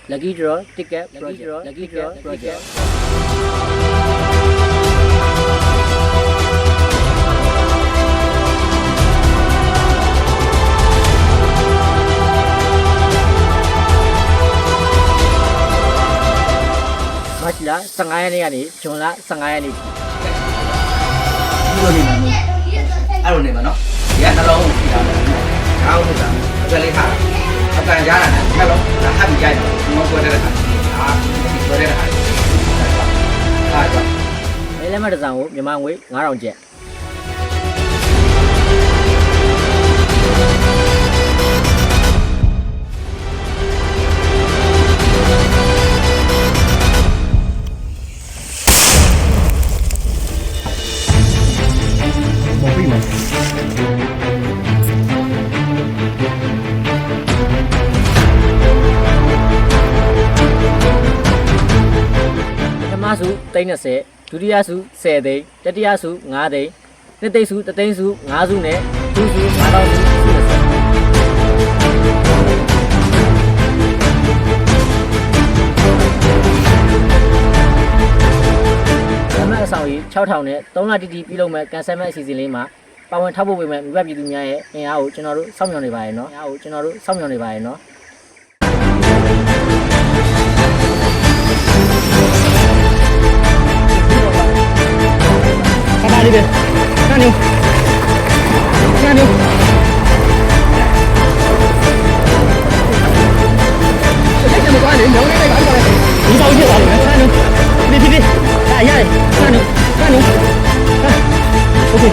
Lucky Draw Ticket Project Lucky Draw Project မတ်လ15ရက်နေ့ကနေဇွန်လ15ရက်နေ့ထိ ဒီလိုနေမှာအဲ့လိုနေမှာနော်ဒီကနှလုံးကိုကြည့်တာလေငါ့ဟုတ်တာအကြလေးထားတာအတန်ကြားတာနှလုံးဒါဟပ်ပြီးကြိုက်တယ်ဒီမောကွဲတဲ့ခါအာဒီကွဲတဲ့ခါအားကြောင့် မဲလက်မှတ်တစ်စောင်ကိုမြန်မာငွေ9000ကျပ်စု30ဒုတိယစု10သိန်းတတိယစု5သိန်းနှစ်သိန်းစု3သိန်းစု5စုနဲ့ဒုစု5000စု30အဆောင်ကြီး6000နဲ့3လတိတိပြုလုပ်မဲ့ကန်ဆယ်မဲ့အစီအစဉ်လေးမှာပါဝင်ထောက်ပို့ပေးမဲ့မိဘပြည်သူများရဲ့အင်အားကိုကျွန်တော်တို့စောင့်မျှော်နေပါရနော်အားကိုကျွန်တော်တို့စောင့်မျှော်နေပါရနော်ဒီပဲနာနေနာနေဒီပေါင်းဖြစ်သွားတယ်နာနေဒီရတယ်နာနေโอเค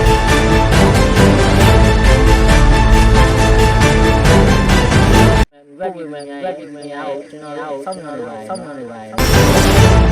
ဘယ်ပြန်ပြန်ရအောင်ကျွန်တော်စောင့်နေပါ